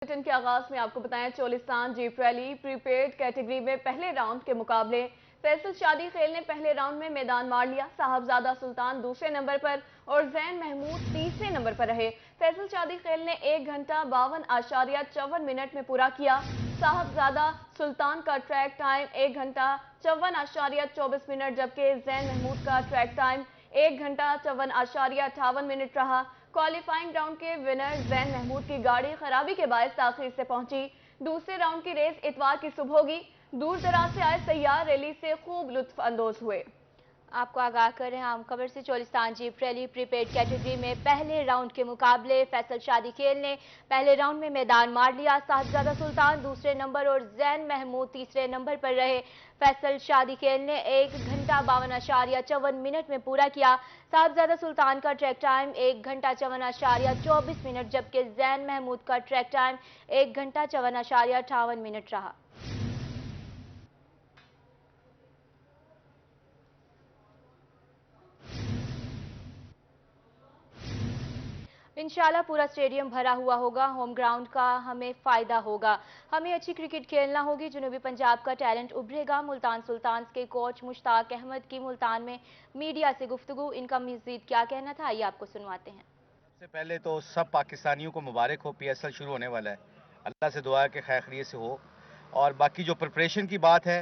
Bulletin के आगाज में आपको बताएं, Cholistan jeep rally prepaid category में पहले राउंड के मुकाबले फैसल शादी खेल ने पहले राउंड में मैदान मार लिया। साहबजादा सुल्तान दूसरे नंबर पर और जैन महमूद तीसरे नंबर पर रहे। फैसल शादी खेल ने 1 घंटा 52.54 मिनट में पूरा किया। साहबजादा सुल्तान का ट्रैक टाइम 1 घंटा 54.24 मिनट, जबकि जैन महमूद का ट्रैक टाइम 1 घंटा 54.58 मिनट रहा। क्वालिफाइंग राउंड के विनर जैन महमूद की गाड़ी खराबी के बायस ताखीर से पहुंची। दूसरे राउंड की रेस इतवार की सुबह होगी। दूर दराज से आए सैयार रैली से खूब लुत्फ अंदोज हुए। आपको आगाह कर रहे हैं हम खबर से, Cholistan jeep rally prepaid category में पहले राउंड के मुकाबले फैसल शादी खेल ने पहले राउंड में मैदान मार लिया। साहबजादा सुल्तान दूसरे नंबर और जैन महमूद तीसरे नंबर पर रहे। फैसल शादी खेल ने 1 घंटा 52.54 मिनट में पूरा किया। साहबजादा सुल्तान का ट्रैक टाइम 1 घंटा 54.24 मिनट, जबकि जैन महमूद का ट्रैक टाइम 1 घंटा 54.58 मिनट रहा। इंशाल्लाह पूरा स्टेडियम भरा हुआ होगा। होम ग्राउंड का हमें फायदा होगा। हमें अच्छी क्रिकेट खेलना होगी। जनूबी पंजाब का टैलेंट उभरेगा। मुल्तान सुल्तान के कोच मुश्ताक अहमद की मुल्तान में मीडिया से गुफ्तगू। इनका मजीद क्या कहना था, आइए आपको सुनवाते हैं। सबसे पहले तो सब पाकिस्तानियों को मुबारक हो, PSL शुरू होने वाला है। अल्लाह से दुआ है कि खैर खैरियत से हो। और बाकी जो प्रिपरेशन की बात है,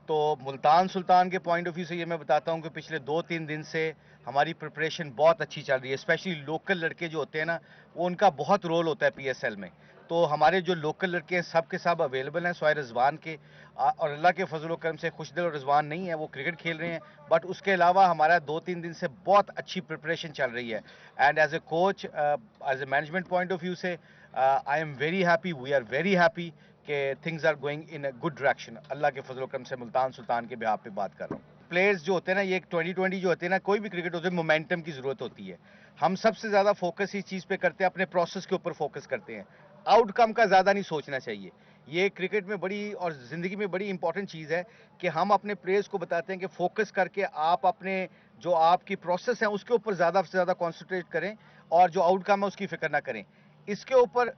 तो मुल्तान सुल्तान के पॉइंट ऑफ व्यू से ये मैं बताता हूँ कि पिछले 2-3 दिन से हमारी प्रिपरेशन बहुत अच्छी चल रही है। स्पेशली लोकल लड़के जो होते हैं ना, वो उनका बहुत रोल होता है PSL में। तो हमारे जो लोकल लड़के हैं सब के सब अवेलेबल हैं सवाए रिजवान के। और अल्लाह के फजल करम से खुशदिल और रिजवान नहीं है, वो क्रिकेट खेल रहे हैं। बट उसके अलावा हमारा 2-3 दिन से बहुत अच्छी प्रिपरेशन चल रही है। And as a coach, as a management point of view से I am very happy, we are very happy कि things are going in a good direction. Allah के फजल करम से मुल्तान सुल्तान के बिहाफ पे बात कर रहा हूँ। प्लेयर्स जो होते हैं ना, ये 2020 जो होते हैं ना, कोई भी क्रिकेट होते हैं, मोमेंटम की जरूरत होती है। हम सबसे ज्यादा फोकस इस चीज पे करते हैं, अपने प्रोसेस के ऊपर फोकस करते हैं। आउटकम का ज्यादा नहीं सोचना चाहिए। ये क्रिकेट में बड़ी और जिंदगी में बड़ी इंपॉर्टेंट चीज है कि हम अपने प्लेयर्स को बताते हैं कि फोकस करके आप अपने जो आपकी प्रोसेस है उसके ऊपर ज्यादा से ज्यादा कॉन्सेंट्रेट करें और जो आउटकम है उसकी फिक्र ना करें। इसके ऊपर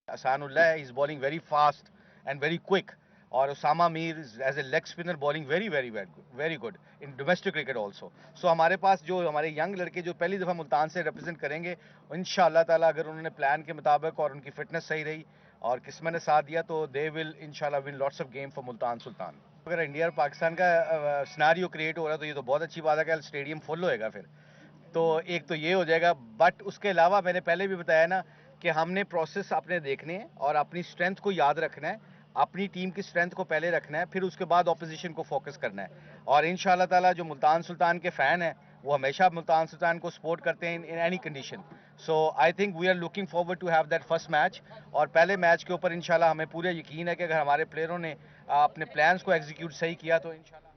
Asanullah is bowling very fast and very quick. और Usama Mir as a leg spinner bowling very good in domestic cricket also. So हमारे पास जो हमारे यंग लड़के जो पहली दफ़ा मुल्तान से रिप्रेजेंट करेंगे, इंशाअल्लाह ताला अगर उन्होंने प्लान के मुताबिक और उनकी फिटनेस सही रही और किस्मत ने साथ दिया तो दे विल इंशाअल्लाह win lots of game for Multan Sultan. अगर इंडिया और पाकिस्तान का सिनारियो क्रिएट हो रहा है तो ये तो बहुत अच्छी बात है कि स्टेडियम फुल होएगा। फिर तो एक तो ये हो जाएगा। बट उसके अलावा मैंने पहले भी बताया ना कि हमने प्रोसेस अपने देखने हैं और अपनी स्ट्रेंथ को याद रखना है। अपनी टीम की स्ट्रेंथ को पहले रखना है, फिर उसके बाद ऑपोजिशन को फोकस करना है। और इंशाअल्लाह ताला जो मुल्तान सुल्तान के फैन हैं वो हमेशा मुल्तान सुल्तान को सपोर्ट करते हैं in any condition. So I think we are looking forward to have that first match. और पहले मैच के ऊपर इंशाल्लाह हमें पूरा यकीन है कि अगर हमारे प्लेयरों ने अपने प्लान्स को एग्जीक्यूट सही किया तो इंशाल्लाह।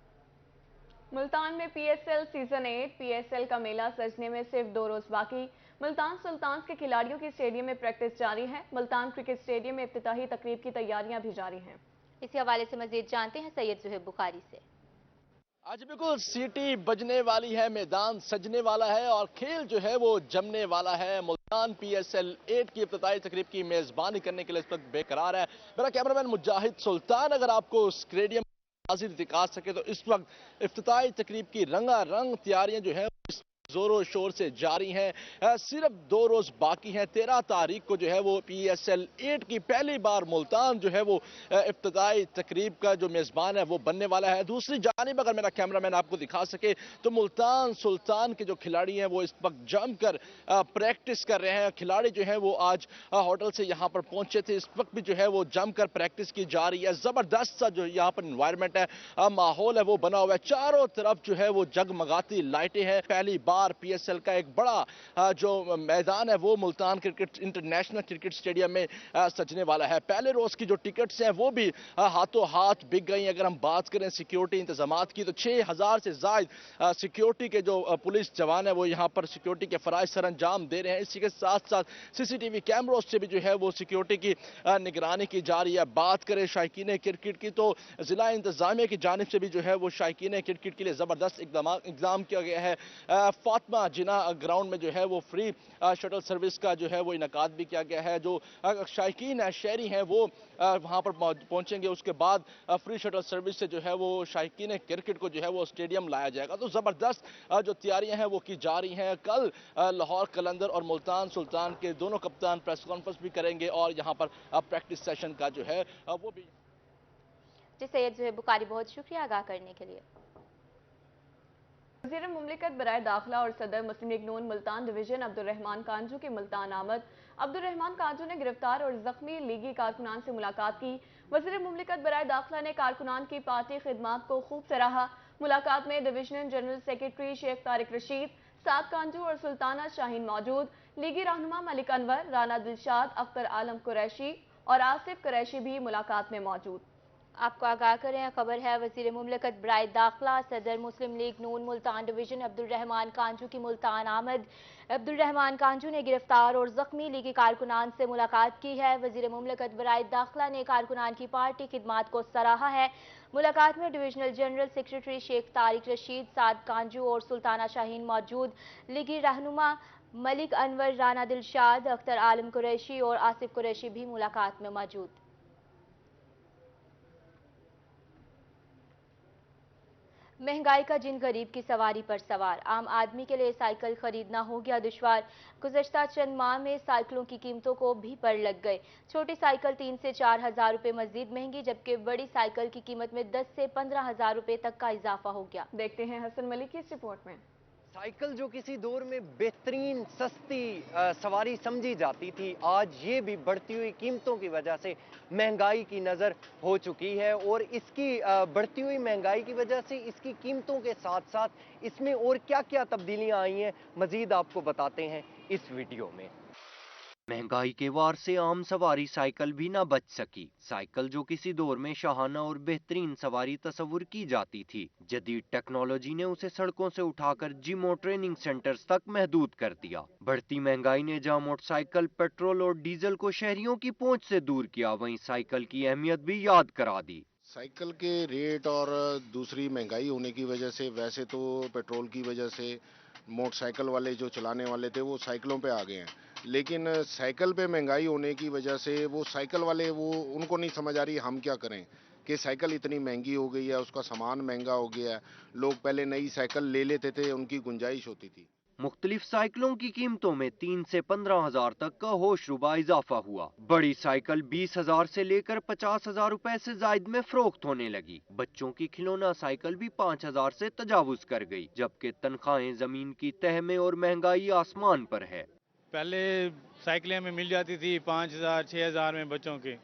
मुल्तान में PSL सीजन 8 PSL का मेला सजने में सिर्फ 2 रोज बाकी। मुल्तान सुल्तान के खिलाड़ियों की स्टेडियम में प्रैक्टिस जारी है। मुल्तान क्रिकेट स्टेडियम में इफ्तिताही तकरीब की तैयारियां भी जारी हैं। इसी हवाले से मजीद जानते हैं सैयद जुहेब बुखारी से। आज बिल्कुल सीटी बजने वाली है, मैदान सजने वाला है और खेल जो है वो जमने वाला है। मुल्तान PSL 8 की इफ्तिताही तकरीब की मेजबानी करने के लिए इस वक्त बेकरार है मेरा कैमरामैन मुजाहिद सुल्तान। अगर आपको स्टेडियम हाजिर दिखा सके तो इस वक्त इफ्तिताही तकरीब की रंगारंग तैयारियां जो है जोरों शोर से जारी हैं। सिर्फ 2 रोज बाकी हैं। 13 तारीख को जो है वो PSL 8 की पहली बार मुल्तान जो है वो इफ्तिताई तकरीब का जो मेजबान है वो बनने वाला है। दूसरी जानिब अगर मेरा कैमरामैन आपको दिखा सके तो मुल्तान सुल्तान के जो खिलाड़ी हैं वो इस वक्त जमकर प्रैक्टिस कर रहे हैं। खिलाड़ी जो है वो आज होटल से यहाँ पर पहुंचे थे, इस वक्त भी जो है वो जमकर प्रैक्टिस की जा रही है। जबरदस्त सा जो यहाँ पर इन्वायरमेंट है, माहौल है वो बना हुआ है। चारों तरफ जो है वो जगमगाती लाइटें हैं। पहली बार PSL का एक बड़ा जो मैदान है वो Multan cricket international cricket stadium में सजने वाला है। पहले रोज की जो टिकट्स हैं वो भी हाथों हाथ बिक गई। अगर हम बात करें सिक्योरिटी इंतजामात की तो 6000 से ज्यादा सिक्योरिटी के जो पुलिस जवान है वो यहाँ पर सिक्योरिटी के फराइज सर अंजाम दे रहे हैं। इसी के साथ साथ CCTV कैमरों से भी जो है वो सिक्योरिटी की निगरानी की जा रही है। बात करें शायकीन क्रिकेट की तो जिला इंतजामिया की जानिब से भी जो है वो शायकीन क्रिकेट के लिए जबरदस्त इकदाम किया गया है। फातिमा जिना ग्राउंड में जो है वो फ्री शटल सर्विस का जो है वो इनकाद भी किया गया है। जो शायकीन शहरी हैं वो वहाँ पर पहुंचेंगे, उसके बाद फ्री शटल सर्विस से जो है वो शायकीन क्रिकेट को जो है वो स्टेडियम लाया जाएगा। तो ज़बरदस्त जो तैयारियां हैं वो की जा रही हैं। कल लाहौर कलंदर और मुल्तान सुल्तान के दोनों कप्तान प्रेस कॉन्फ्रेंस भी करेंगे और यहाँ पर प्रैक्टिस सेशन का जो है वो भी। जी सैयद ज़ुहैब बुखारी, बहुत शुक्रिया आगाह करने के लिए। वज़ीर मुमलिकत बराए दाखिला और सदर मुस्लिम लीग नून मुल्तान डिवीजन अब्दुर्रहमान कांजू की मुल्तान आमद। अब्दुर्रहमान कांजू ने गिरफ्तार और जख्मी लीगी कारकुनान से मुलाकात की। वज़ीर मुमलिकत बराए दाखिला ने कारकुनान की पार्टी खिदमात को खूब सराहा। मुलाकात में divisional general secretary Sheikh Tariq Rashid, Saad Kanju और सुल्ताना शाहीन मौजूद। लीगी रहनुमा मलिक अनवर, राना दिलशाद, अख्तर आलम कुरैशी और आसिफ कुरैशी भी मुलाकात में मौजूद। आपको आगाह करें, खबर है वज़ीर मुमलिकत बराए दाखिला सदर मुस्लिम लीग नून मुल्तान डिवीजन अब्दुर्रहमान कांजू की मुल्तान आमद। अब्दुर्रहमान कांजू ने गिरफ्तार और जख्मी लीगी कारकुनान से मुलाकात की है। वज़ीर मुमलिकत बराए दाखिला ने कारकुनान की पार्टी खिदमात को सराहा है। मुलाकात में divisional general secretary Sheikh Tariq Rashid, Saad Kanju और सुल्ताना शाहीन मौजूद। लीगी रहनुमा मलिक अनवर, राना दिलशाद, अख्तर आलम कुरैशी और आसिफ कुरैशी भी मुलाकात में मौजूद। महंगाई का जिन गरीब की सवारी पर सवार, आम आदमी के लिए साइकिल खरीदना हो गया दुश्वार। गुज़श्ता चंद माह में साइकिलों की कीमतों को भी पर लग गए। छोटी साइकिल 3 से 4 हज़ार रुपये मजीद महंगी, जबकि बड़ी साइकिल की कीमत में 10 से 15 हज़ार रुपये तक का इजाफा हो गया। देखते हैं हसन मलिक की इस रिपोर्ट में। साइकिल जो किसी दौर में बेहतरीन सस्ती सवारी समझी जाती थी, आज ये भी बढ़ती हुई कीमतों की वजह से महंगाई की नज़र हो चुकी है। और इसकी बढ़ती हुई महंगाई की वजह से इसकी कीमतों के साथ साथ इसमें और क्या क्या तब्दीलियां आई हैं, मजीद आपको बताते हैं इस वीडियो में। महंगाई के वार से आम सवारी साइकिल भी ना बच सकी। साइकिल जो किसी दौर में शाहाना और बेहतरीन सवारी तस्वुर की जाती थी, जदीद टेक्नोलॉजी ने उसे सड़कों से उठाकर जिम और ट्रेनिंग सेंटर्स तक महदूद कर दिया। बढ़ती महंगाई ने जहां मोटरसाइकिल, पेट्रोल और डीजल को शहरियों की पहुंच से दूर किया, वहीं साइकिल की अहमियत भी याद करा दी। साइकिल के रेट और दूसरी महंगाई होने की वजह से, वैसे तो पेट्रोल की वजह से मोटरसाइकिल वाले जो चलाने वाले थे वो साइकिलों पे आ गए हैं, लेकिन साइकिल पे महंगाई होने की वजह से वो साइकिल वाले वो उनको नहीं समझ आ रही हम क्या करें कि साइकिल इतनी महंगी हो गई है, उसका सामान महंगा हो गया है। लोग पहले नई साइकिल ले लेते थे, उनकी गुंजाइश होती थी। मुख्तलिफ साइकिलों की कीमतों में 3 से 15 हजार तक का होशरुबा इजाफा हुआ। बड़ी साइकिल 20 हजार से लेकर 50 हजार रुपए से जायद में फरोख्त होने लगी। बच्चों की खिलौना साइकिल भी 5 हजार से तजावुज कर गई, जबकि तनख्वाहें जमीन की तह में और महंगाई आसमान पर है। पहले साइकिलें हमें मिल जाती थी 5,000 6,000 में बच्चों के,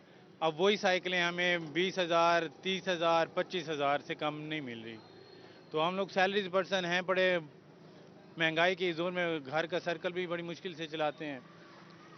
अब वही साइकिलें हमें 20,000 30,000 25,000 से कम नहीं मिल रही। तो हम लोग सैलरीज पर्सन हैं, बड़े महंगाई के जोर में घर का सर्कल भी बड़ी मुश्किल से चलाते हैं।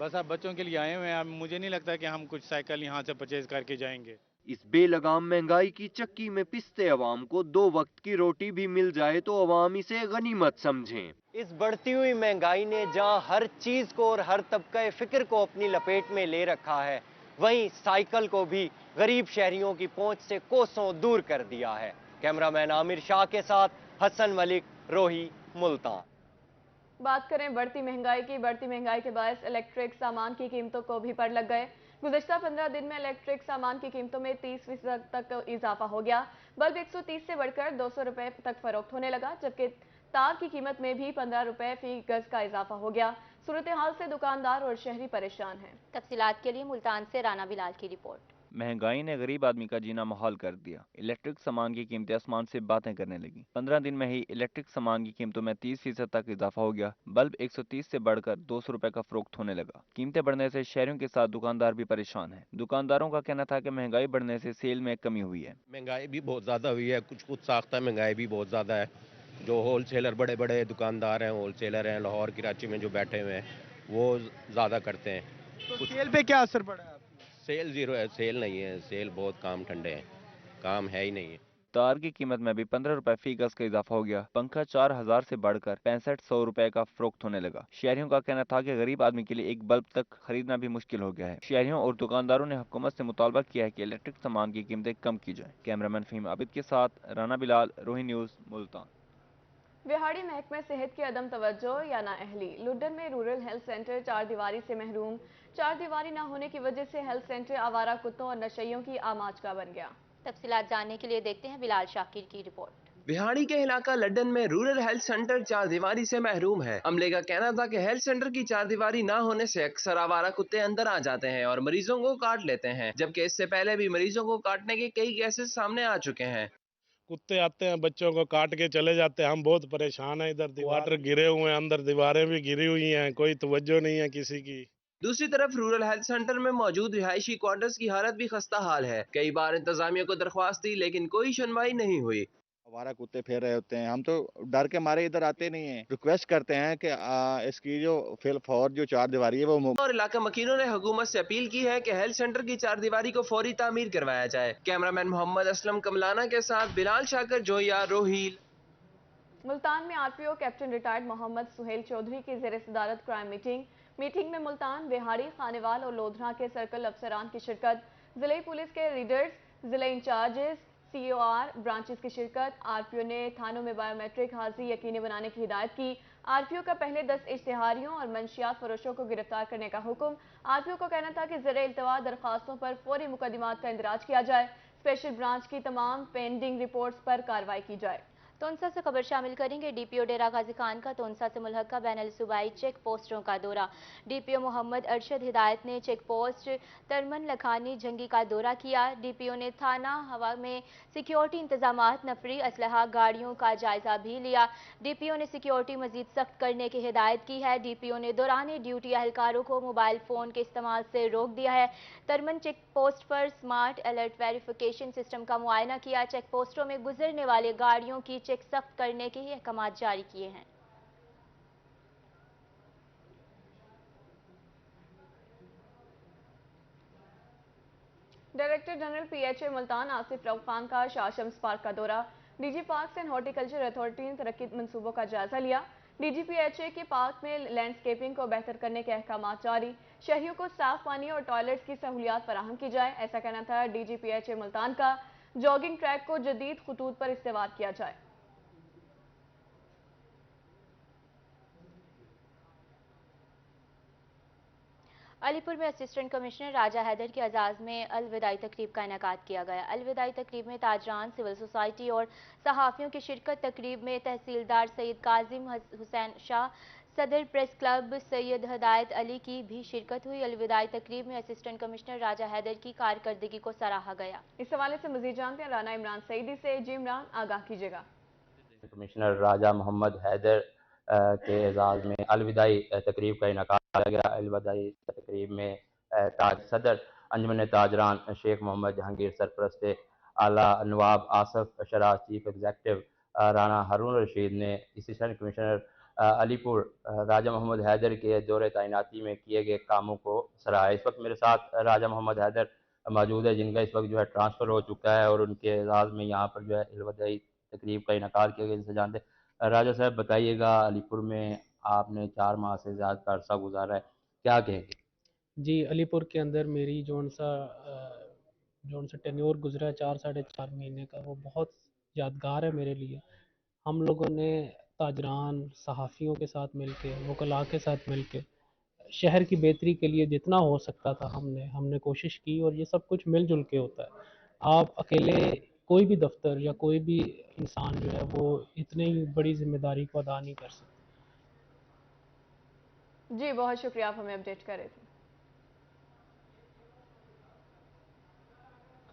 बस अब बच्चों के लिए आए हुए हैं, अब मुझे नहीं लगता कि हम कुछ साइकिल यहाँ से परचेज करके जाएंगे। इस बेलगाम महंगाई की चक्की में पिसते अवाम को 2 वक्त की रोटी भी मिल जाए तो अवाम इसे गनीमत समझें। इस बढ़ती हुई महंगाई ने जहां हर चीज को और हर तबका फिक्र को अपनी लपेट में ले रखा है, वहीं साइकिल को भी गरीब शहरियों की पहुंच से कोसों दूर कर दिया है। कैमरामैन आमिर शाह के साथ हसन मलिक, रोही, मुल्तान। बात करें बढ़ती महंगाई की। बढ़ती महंगाई के बायस इलेक्ट्रिक सामान की कीमतों को भी पर लग गए। गुज़श्ता 15 दिन में इलेक्ट्रिक सामान की कीमतों में 30% तक इजाफा हो गया। बल्ब 130 से बढ़कर 200 रुपए तक फरोख्त होने लगा, जबकि तार की कीमत में भी 15 रुपए फी गज का इजाफा हो गया। सूरत हाल से दुकानदार और शहरी परेशान हैं। तफसीलात के लिए मुल्तान से राना बिलाल की रिपोर्ट। महंगाई ने गरीब आदमी का जीना मुहाल कर दिया। इलेक्ट्रिक सामान की कीमतें आसमान से बातें करने लगी। 15 दिन में ही इलेक्ट्रिक सामान की कीमतों में 30% तक इजाफा हो गया। बल्ब 130 से बढ़कर 200 रुपए का फरोख्त होने लगा। कीमतें बढ़ने से शहरियों के साथ दुकानदार भी परेशान हैं। दुकानदारों का कहना था कि महंगाई बढ़ने से सेल में कमी हुई है। महंगाई भी बहुत ज़्यादा हुई है, कुछ साख्ता महंगाई भी बहुत ज़्यादा है। जो होलसेलर बड़े बड़े दुकानदार हैं, होलसेलर हैं लाहौर कराची में जो बैठे हुए हैं, वो ज़्यादा करते हैं। तो सेल पे क्या असर पड़ा है? सेल ज़ीरो है, सेल नहीं है, सेल बहुत काम ठंडे हैं, काम है ही नहीं है। तार की कीमत में भी 15 रुपए फी गज का इजाफा हो गया। पंखा 4,000 से बढ़कर 6500 रुपए का फरोख्त होने लगा। शहरियों का कहना था कि गरीब आदमी के लिए एक बल्ब तक खरीदना भी मुश्किल हो गया है। शहरियों और दुकानदारों ने हुकूमत से मुतालबा किया है कि इलेक्ट्रिक सामान की कीमतें कम की जाए। कैमरामैन फहीम आबिद के साथ राना बिलाल, रोही न्यूज़, मुल्तान। विहाड़ी महकमे सेहत की अदम तवज्जो या नाअहली। लुड्डन में रूरल हेल्थ सेंटर चार दीवारी से महरूम। चार दीवारी न होने की वजह से हेल्थ सेंटर आवारा कुत्तों और नशइयों की आमाज का बन गया। तफसीलात जानने के लिए देखते हैं बिलाल शाकिर की रिपोर्ट। बिहाड़ी के इलाका लड्डन में रूरल हेल्थ सेंटर चार दीवारी से महरूम है। अमले का कहना था कि हेल्थ सेंटर की चार दीवारी ना होने से अक्सर आवारा कुत्ते अंदर आ जाते हैं और मरीजों को काट लेते हैं, जबकि इससे पहले भी मरीजों को काटने के कई केसेस सामने आ चुके हैं। कुत्ते आते हैं, बच्चों को काट के चले जाते हैं। हम बहुत परेशान हैं। इधर दीवार गिरे हुए हैं, अंदर दीवारें भी गिरी हुई हैं, कोई तवज्जो नहीं है किसी की। दूसरी तरफ रूरल हेल्थ सेंटर में मौजूद रिहायशी क्वार्टर्स की हालत भी खस्ता हाल है। कई बार इंतजामिया को दरख्वास्त दी लेकिन कोई सुनवाई नहीं हुई। आवारा कुत्ते फिर रहे होते हैं, हम तो डर के मारे इधर आते नहीं हैं। रिक्वेस्ट करते हैं कि इसकी जो फौर जो चार दीवारी है वो और इलाका मकीनों ने हुकूमत से अपील की है कि हेल्थ सेंटर की चार दीवारी को फौरी तामीर करवाया जाए। कैमरामैन मोहम्मद असलम कमलाना के साथ बिलाल शाकर, जोया, रोहील। मुल्तान में RPO captain retired Mohammad Suhail Chaudhry की ज़ेर सदारत क्राइम मीटिंग में मुल्तान, बिहाड़ी, खानेवाल और लोधरा के सर्कल अफसरान की शिरकत। जिले पुलिस के रीडर्स, जिले इंचार्जेस, COR ब्रांचेस की शिरकत। आरपीओ ने थानों में बायोमेट्रिक हाजिरी यकीनी बनाने की हिदायत की। आरपीओ का पहले 10 इश्तिहारियों और मंशियात फरोशों को गिरफ्तार करने का हुक्म। आरपीओ का कहना था कि ज़ेरे इल्तवा दरखास्तों पर फौरी मुकदमात का इंदराज किया जाए। स्पेशल ब्रांच की तमाम पेंडिंग रिपोर्ट्स पर कार्रवाई की जाए। तोनसा से खबर शामिल करेंगे। डीपीओ डेरा गाजी खान का तोनसा से मुल्हका बैनुल सूबाई चेक पोस्टों का दौरा। डीपीओ मोहम्मद अरशद हिदायत ने चेक पोस्ट तरमन लखानी जंगी का दौरा किया। डीपीओ ने थाना हवा में सिक्योरिटी इंतजामात, नफरी असलहा गाड़ियों का जायजा भी लिया। डीपीओ ने सिक्योरिटी मजीद सख्त करने की हिदायत की है। डीपीओ ने दौरान ड्यूटी अहलकारों को मोबाइल फोन के इस्तेमाल से रोक दिया है। तरमन चेक पोस्ट पर स्मार्ट अलर्ट वेरिफिकेशन सिस्टम का मुआयना किया। चेक पोस्टों में गुजरने वाली गाड़ियों की चेक सख्त करने के ही अहकाम जारी किए हैं। Director general PHA Multan Asif Rauf Khan का शाह शम्स पार्क का दौरा। DG parks and horticulture authority ने तरक्की मंसूबों का जायजा लिया। डीजी PHA के पार्क में लैंडस्केपिंग को बेहतर करने के अहकाम जारी। शहरियों को साफ पानी और टॉयलेट्स की सहूलियात फराहम की जाए, ऐसा कहना था डीजी PHA मुल्तान का। जॉगिंग ट्रैक को जदीद खतूत पर इस्तेमाल किया जाए। अलीपुर में असिस्टेंट कमिश्नर राजा हैदर के एजाज में अलविदाई तकरीब का इनेकाद किया गया। अलविदाई तकरीब में ताजरान, सिविल सोसाइटी और सहाफ़ियों की शिरकत। तकरीब में तहसीलदार सैयद काजिम हुसैन शाह, सदर प्रेस क्लब सैयद हदायत अली की भी शिरकत हुई। अलविदाई तकरीब में असिस्टेंट कमिश्नर राजा हैदर की कारकर्दगी को सराहा गया। इस हवाले से मजीद जानते हैं राना इमरान सईदी से। जी इमरान, आगाह कीजिएगा। कमिश्नर राजा मोहम्मद हैदर के एजाज़ में अलविदाई तकरीब का इनेकाद किया गया। अलविदाई तकरीब में सदर अंजुमन ताजरान शेख मोहम्मद जहांगीर, सरपरस्त आला नवाब आसफ शराज, चीफ एग्जीक्यूटिव राना हारून रशीद ने असिस्टेंट कमिश्नर अलीपुर राजा मोहम्मद हैदर के दौरे तैनाती में किए गए कामों को सराहा। इस वक्त मेरे साथ राजा मोहम्मद हैदर मौजूद है, जिनका इस वक्त जो है ट्रांसफ़र हो चुका है और उनके एजाज़ में यहाँ पर जो है अलविदाई तकरीब का इनेकाद किया गया। जिसे जानते राजा साहब बताइएगा, अलीपुर में आपने 4 माह से ज़्यादा का अरसा गुजारा है, क्या कहेंगे? जी, अलीपुर के अंदर मेरी जोन सा टेन्योर गुजरा है 4 साढ़े 4 महीने का, वो बहुत यादगार है मेरे लिए। हम लोगों ने ताजरान, सहाफ़ियों के साथ मिलके, वकला के साथ मिलके शहर की बेहतरी के लिए जितना हो सकता था हमने कोशिश की, और ये सब कुछ मिलजुल के होता है। आप अकेले कोई भी दफ्तर या कोई भी इंसान जो है वो इतनी बड़ी जिम्मेदारी को अदा नहीं कर सकता। जी बहुत शुक्रिया, आप हमें अपडेट कर रहे थे।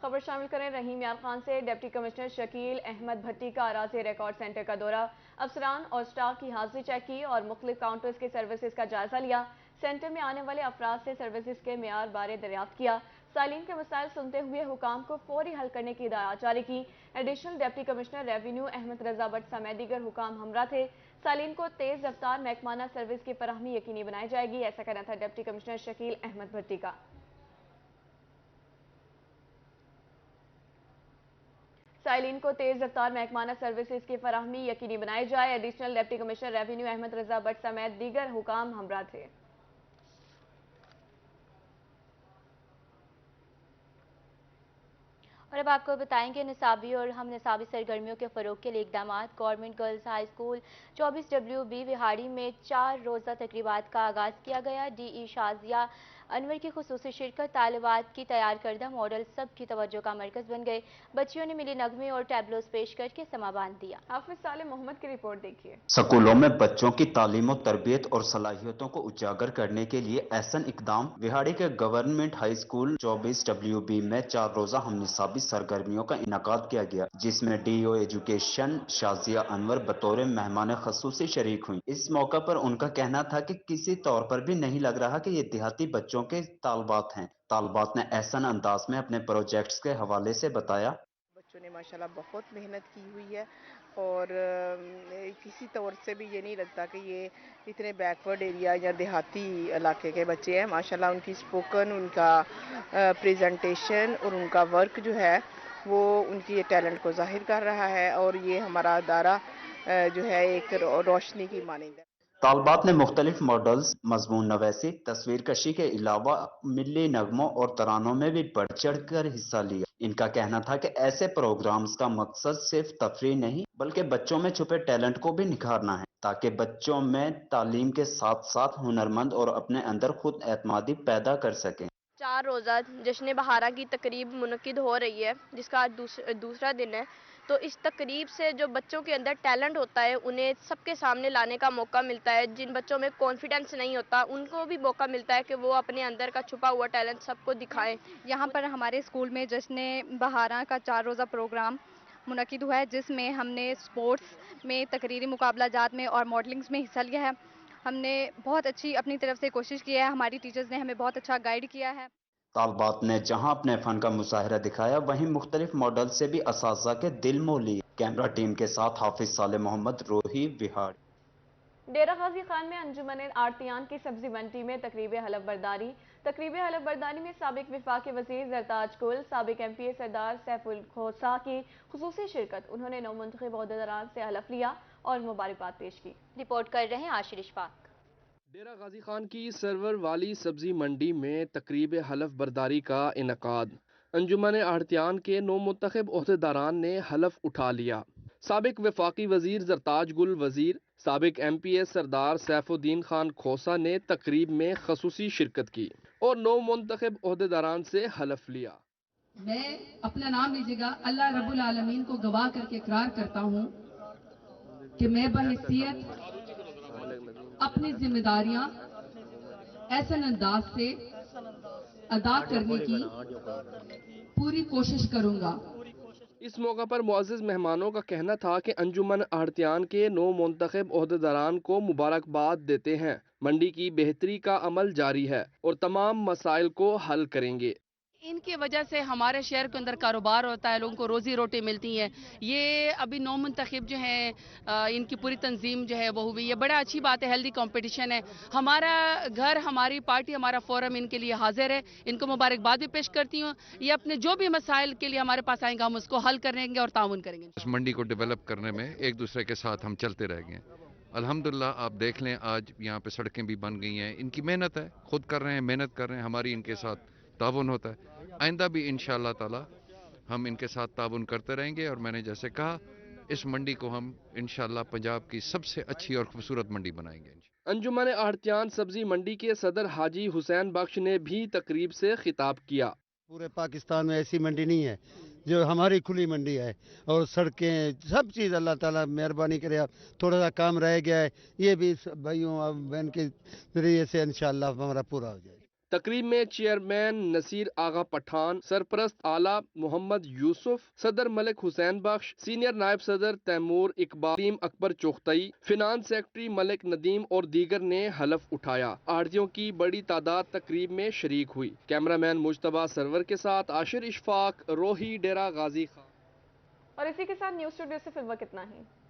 खबर शामिल करें रहीम यार खान से। डिप्टी कमिश्नर शकील अहमद भट्टी का अराजी रिकॉर्ड सेंटर का दौरा। अफसरान और स्टाफ की हाजिरी चेक की और मुख्तलिफ काउंटर्स के सर्विसेज का जायजा लिया। सेंटर में आने वाले अफराद से सर्विसेज के मेयार बारे दरियाफ्त किया। सालीन के मसाइल सुनते हुए हुकाम को फौरी हल करने की हिदायत जारी की। Additional deputy commissioner revenue Ahmad Raza Bhatt समेत दीगर हुकाम हमरा थे। सालीन को तेज रफ्तार महकमाना सर्विस की फराहमी यकीनी बनाई जाएगी, ऐसा कहना था डिप्टी कमिश्नर शकील अहमद भट्टी का। साइलिन को तेज रफ्तार महकमाना सर्विसेज की फराहमी यकीनी बनाई जाए। Additional deputy commissioner revenue Ahmad Raza Bhatt समेत दीगर हुकाम हमरा थे। और अब आपको बताएंगे निसाबी और हम निसाबी सरगर्मियों के फ़रोग के लिए इकदामात। Government girls high school 24WB Vehari में 4 रोज़ा तकरीबात का आगाज़ किया गया। DE शाजिया अनवर की खुसूसी शिरकत तालिबात की तैयार करदा मॉडल सब की तवज्जो का मरकज़ बन गए। बच्चियों ने मिली नगमे और टैबलोस पेश करके समा बांध दिया। हाफिज साले मोहम्मद की रिपोर्ट देखिए। स्कूलों में बच्चों की तालीम और तरबियत और सलाहियतों को उजागर करने के लिए ऐसन इकदाम विहाड़ी के गवर्नमेंट हाई स्कूल 24WB में 4 रोजा हम निसाबी सरगर्मियों का इनकाद किया गया, जिसमें DO एजुकेशन शाजिया अनवर बतौर मेहमान खसूसी शरीक हुई। इस मौका पर उनका कहना था कि किसी तौर पर भी नहीं लग रहा कि ये देहाती बच्चों के तालबात हैं। तालबात ने ऐसन अंदाज में अपने प्रोजेक्ट्स के हवाले से बताया। बच्चों ने माशाल्लाह बहुत मेहनत की हुई है और किसी तौर से भी ये नहीं लगता कि ये इतने बैकवर्ड एरिया या देहाती इलाके के बच्चे हैं। माशाल्लाह उनकी स्पोकन, उनका प्रेजेंटेशन और उनका वर्क जो है वो उनकी टैलेंट को जाहिर कर रहा है और ये हमारा अदारा जो है एक रोशनी की मानंद है। तालबात ने मुख्तलिफ मॉडल्स, मजमून नवैसी, तस्वीर कशी के अलावा मिली नगमों और तरानों में भी बढ़ चढ़ कर हिस्सा लिया। इनका कहना था कि ऐसे प्रोग्राम्स का मकसद सिर्फ तफरीह नहीं बल्कि बच्चों में छुपे टैलेंट को भी निखारना है, ताकि बच्चों में तालीम के साथ साथ हुनरमंद और अपने अंदर खुद एतमादी पैदा कर सकें। 4 रोज़ा जश्न बहारा की तकरीब मुनक्किद हो रही है, जिसका आज दूसरा दिन है। तो इस तकरीब से जो बच्चों के अंदर टैलेंट होता है उन्हें सबके सामने लाने का मौका मिलता है। जिन बच्चों में कॉन्फिडेंस नहीं होता उनको भी मौका मिलता है कि वो अपने अंदर का छुपा हुआ टैलेंट सबको दिखाएं। यहाँ पर हमारे स्कूल में जश्न बहारा का 4 रोज़ा प्रोग्राम मुनक्किद हुआ है, जिसमें हमने स्पोर्ट्स में, तकरीरी मुकाबला जात में और मॉडलिंग्स में हिस्सा लिया है। हमने बहुत अच्छी अपनी तरफ से कोशिश की है, हमारी टीचर्स ने हमें बहुत अच्छा गाइड किया है। तालबात ने जहां अपने फन का मुजाहिरा दिखाया, वहीं मुख्तलिफ मॉडल से भी असातिज़ा के दिल मोह लिए। कैमरा टीम के साथ हाफिज साले मोहम्मद, रोही, बिहार। डेरा गाजी खान में अंजुमन आरतियान की सब्जी मंडी में तकरीब हलफ बरदारी। तकरीब हलफ बरदारी में साबिक वफाकी वजीर जरताज गुल, साबिक MPA सरदार सैफुल खोसा की खुसूसी शिरकत। उन्होंने नौमुंतखब ओहदेदारान से हलफ लिया और मुबारकबाद पेश की। रिपोर्ट कर रहे हैं आशिर इशफाक। डेरा गाजी खान की सरवर वाली सब्जी मंडी में तकरीब हलफ बरदारी का इनकाद। अंजुमन आड़तियान के नौमुंतखब ओहदेदारान ने हलफ उठा लिया। साबिक वफाकी वजीर जरताज गुल वजीर, साबिक MPA सरदार सैफुद्दीन खान खोसा ने तकरीब में खसूसी शिरकत की और नौमुंतखब ओहदेदारान से हलफ लिया। मैं अपना नाम लीजिएगा, अल्लाह रब्बुल आलमीन को गवाह करके इकरार करता हूँ कि मैं बहैसियत अपनी जिम्मेदारियां ऐसे अंदाज से अदा करने की पूरी कोशिश करूंगा। इस मौका पर मुअज़्ज़िज़ मेहमानों का कहना था कि अंजुमन आड़तियान के नौ मुंतखब ओहदेदारान को मुबारकबाद देते हैं। मंडी की बेहतरी का अमल जारी है और तमाम मसाइल को हल करेंगे। इनकी वजह से हमारे शहर के अंदर कारोबार होता है, लोगों को रोजी रोटी मिलती है। ये अभी नौ मुंतखब जो है इनकी पूरी तंजीम जो है वो हुई है, बड़ा अच्छी बात है, हेल्दी कंपटीशन है। हमारा घर, हमारी पार्टी, हमारा फोरम इनके लिए हाजिर है। इनको मुबारकबाद भी पेश करती हूँ। ये अपने जो भी मसाइल के लिए हमारे पास आएंगे हम उसको हल करेंगे और ताउन करेंगे। इस मंडी को डेवलप करने में एक दूसरे के साथ हम चलते रह गए। अल्हम्दुलिल्लाह आप देख लें आज यहाँ पे सड़कें भी बन गई हैं। इनकी मेहनत है, खुद कर रहे हैं, मेहनत कर रहे हैं, हमारी इनके साथ ताउन होता है। आइंदा भी इंशाअल्लाह ताला हम इनके साथ ताउन करते रहेंगे और मैंने जैसे कहा इस मंडी को हम इंशाअल्लाह पंजाब की सबसे अच्छी और खूबसूरत मंडी बनाएंगे। अंजुमन आड़तियान सब्जी मंडी के सदर हाजी हुसैन बख्श ने भी तकरीब से खिताब किया। पूरे पाकिस्तान में ऐसी मंडी नहीं है जो हमारी खुली मंडी है, और सड़कें सब चीज़ अल्लाह ताला मेहरबानी करे। थोड़ा सा काम रह गया है, ये भी भाइयों और बहन के जरिए से इंशाअल्लाह हमारा पूरा हो जाए। तकरीब में चेयरमैन नसीर आगा पठान, सरपरस्त आला मोहम्मद यूसुफ, सदर मलिक हुसैन बख्श, सीनियर नायब सदर Taimur Iqbal, team Akbar Chughtai, finance secretary Malik Nadeem और दीगर ने हलफ उठाया। आड़तियों की बड़ी तादाद तकरीब में शरीक हुई। कैमरामैन मुजतबा सरवर के साथ आशिर इशफाक, रोही, डेरा गाजी खान। और इसी के साथ न्यूज़ स्टूडियो से फिलहाल इतना ही।